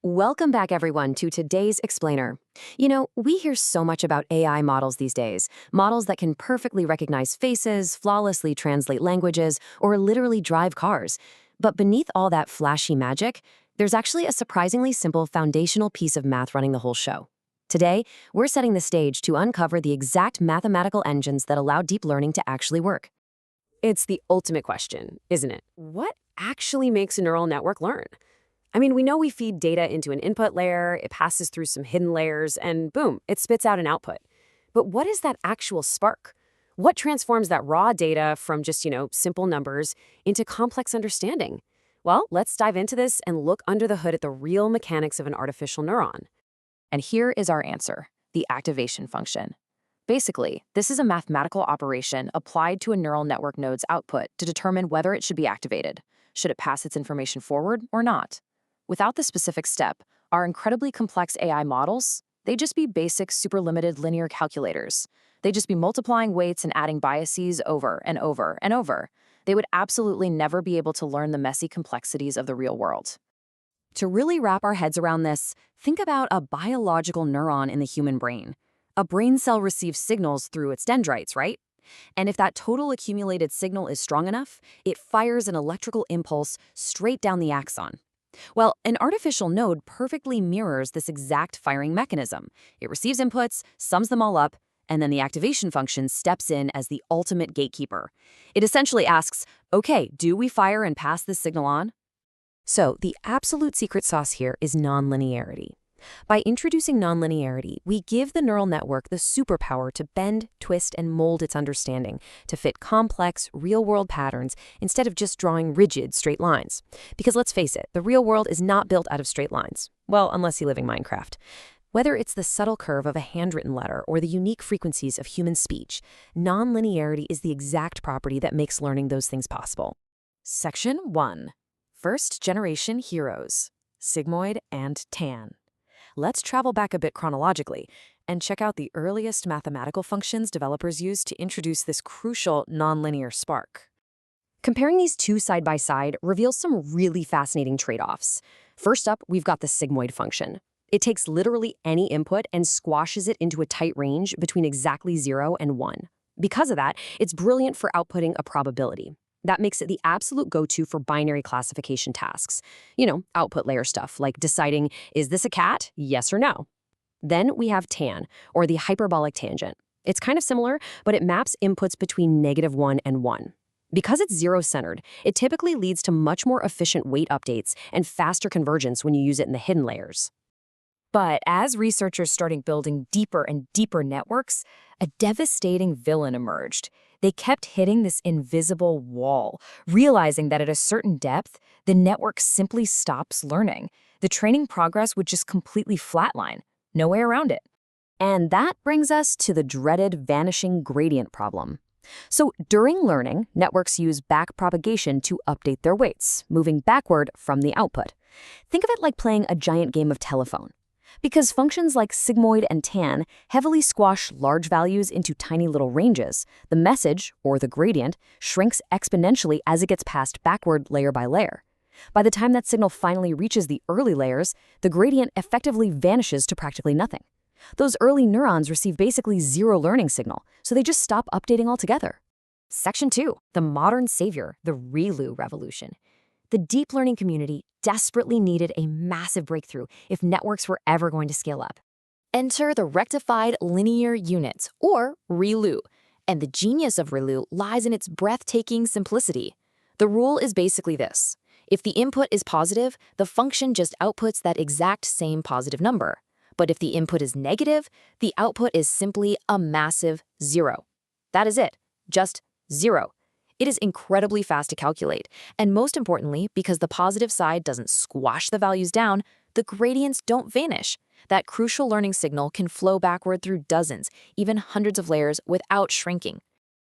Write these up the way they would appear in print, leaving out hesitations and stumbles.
Welcome back, everyone, to today's Explainer. We hear so much about AI models these days, models that can perfectly recognize faces, flawlessly translate languages, or literally drive cars. But beneath all that flashy magic, there's actually a surprisingly simple foundational piece of math running the whole show. Today, we're setting the stage to uncover the exact mathematical engines that allow deep learning to actually work. It's the ultimate question, isn't it? What actually makes a neural network learn? We know we feed data into an input layer, it passes through some hidden layers, and boom, it spits out an output. But what is that actual spark? What transforms that raw data from just, simple numbers into complex understanding? Well, let's dive into this and look under the hood at the real mechanics of an artificial neuron. And here is our answer, the activation function. Basically, this is a mathematical operation applied to a neural network node's output to determine whether it should be activated. Should it pass its information forward or not? Without the specific step, our incredibly complex AI models, they'd just be basic superlimited linear calculators. They'd just be multiplying weights and adding biases over and over and over. They would absolutely never be able to learn the messy complexities of the real world. To really wrap our heads around this, think about a biological neuron in the human brain. A brain cell receives signals through its dendrites, right? And if that total accumulated signal is strong enough, it fires an electrical impulse straight down the axon. Well, an artificial node perfectly mirrors this exact firing mechanism. It receives inputs, sums them all up, and then the activation function steps in as the ultimate gatekeeper. It essentially asks, okay, do we fire and pass this signal on? So the absolute secret sauce here is non-linearity. By introducing non-linearity, we give the neural network the superpower to bend, twist, and mold its understanding to fit complex, real-world patterns instead of just drawing rigid, straight lines. Because let's face it, the real world is not built out of straight lines. Well, unless you live in Minecraft. Whether it's the subtle curve of a handwritten letter or the unique frequencies of human speech, non-linearity is the exact property that makes learning those things possible. Section 1. First-generation heroes, Sigmoid and Tanh. Let's travel back a bit chronologically and check out the earliest mathematical functions developers used to introduce this crucial nonlinear spark. Comparing these two side by side reveals some really fascinating trade-offs. First up, we've got the sigmoid function. It takes literally any input and squashes it into a tight range between exactly 0 and 1. Because of that, it's brilliant for outputting a probability. That makes it the absolute go-to for binary classification tasks. Output layer stuff, like deciding, is this a cat? Yes or no. Then we have Tanh, or the hyperbolic tangent. It's kind of similar, but it maps inputs between -1 and 1. Because it's zero-centered, it typically leads to much more efficient weight updates and faster convergence when you use it in the hidden layers. But as researchers started building deeper and deeper networks, a devastating villain emerged. They kept hitting this invisible wall, realizing that at a certain depth, the network simply stops learning. The training progress would just completely flatline. No way around it. And that brings us to the dreaded vanishing gradient problem. So during learning, networks use backpropagation to update their weights, moving backward from the output. Think of it like playing a giant game of telephone. Because functions like sigmoid and Tanh heavily squash large values into tiny little ranges, the message, or the gradient, shrinks exponentially as it gets passed backward layer by layer. By the time that signal finally reaches the early layers, the gradient effectively vanishes to practically nothing. Those early neurons receive basically zero learning signal, so they just stop updating altogether. Section 2, the modern savior, the ReLU revolution. The deep learning community desperately needed a massive breakthrough if networks were ever going to scale up. Enter the rectified linear units, or ReLU. And the genius of ReLU lies in its breathtaking simplicity. The rule is basically this. If the input is positive, the function just outputs that exact same positive number. But if the input is negative, the output is simply a massive 0. That is it. Just 0. It is incredibly fast to calculate, and most importantly, because the positive side doesn't squash the values down, the gradients don't vanish. That crucial learning signal can flow backward through dozens, even hundreds of layers without shrinking.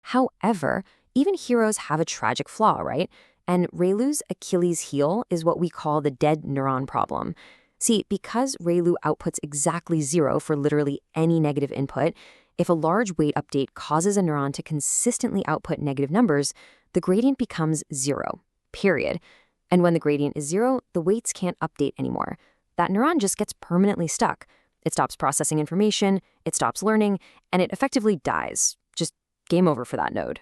However, even heroes have a tragic flaw, right? And ReLU's Achilles heel is what we call the dead neuron problem. See, because ReLU outputs exactly 0 for literally any negative input, if a large weight update causes a neuron to consistently output negative numbers, the gradient becomes 0, period. And when the gradient is 0, the weights can't update anymore. that neuron just gets permanently stuck. It stops processing information, it stops learning, and it effectively dies. Just game over for that node.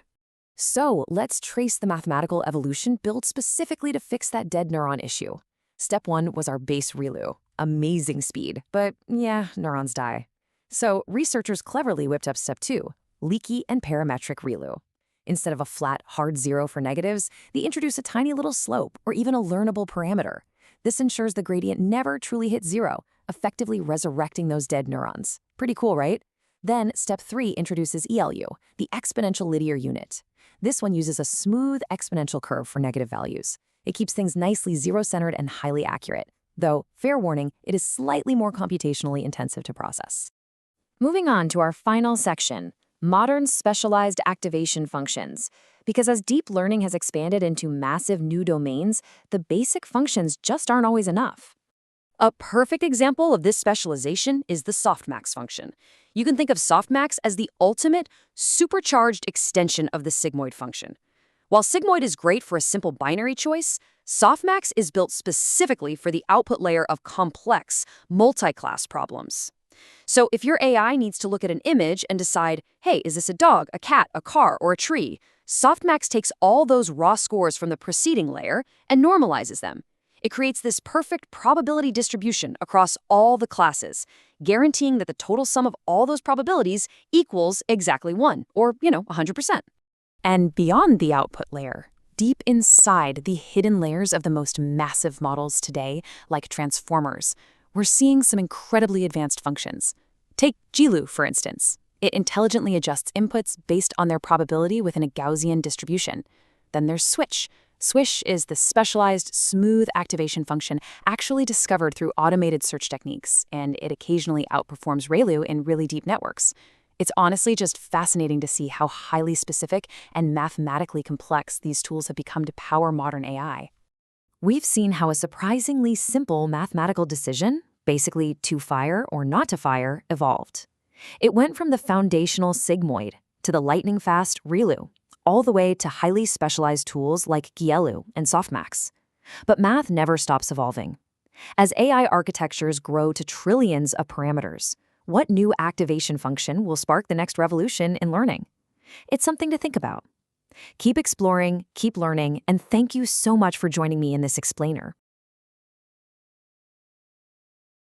So let's trace the mathematical evolution built specifically to fix that dead neuron issue. Step 1 was our base ReLU. Amazing speed, but yeah, neurons die. So researchers cleverly whipped up step 2, leaky and parametric ReLU. Instead of a flat, hard 0 for negatives, they introduce a tiny little slope or even a learnable parameter. This ensures the gradient never truly hits 0, effectively resurrecting those dead neurons. Pretty cool, right? Then step 3 introduces ELU, the exponential linear unit. This one uses a smooth exponential curve for negative values. It keeps things nicely zero-centered and highly accurate, though, fair warning, it is slightly more computationally intensive to process. Moving on to our final section, modern specialized activation functions. Because as deep learning has expanded into massive new domains, the basic functions just aren't always enough. A perfect example of this specialization is the Softmax function. You can think of Softmax as the ultimate supercharged extension of the Sigmoid function. While Sigmoid is great for a simple binary choice, Softmax is built specifically for the output layer of complex, multi-class problems. So if your AI needs to look at an image and decide, hey, is this a dog, a cat, a car, or a tree? Softmax takes all those raw scores from the preceding layer and normalizes them. It creates this perfect probability distribution across all the classes, guaranteeing that the total sum of all those probabilities equals exactly 1, or, 100%. And beyond the output layer, deep inside the hidden layers of the most massive models today, like transformers, we're seeing some incredibly advanced functions. Take GELU, for instance. It intelligently adjusts inputs based on their probability within a Gaussian distribution. Then there's Swish. Swish is the specialized, smooth activation function actually discovered through automated search techniques, and it occasionally outperforms ReLU in really deep networks. It's honestly just fascinating to see how highly specific and mathematically complex these tools have become to power modern AI. We've seen how a surprisingly simple mathematical decision, basically to fire or not to fire, evolved. It went from the foundational Sigmoid to the lightning-fast ReLU, all the way to highly specialized tools like GELU and Softmax. But math never stops evolving. As AI architectures grow to trillions of parameters, what new activation function will spark the next revolution in learning? It's something to think about. Keep exploring, keep learning, and thank you so much for joining me in this explainer.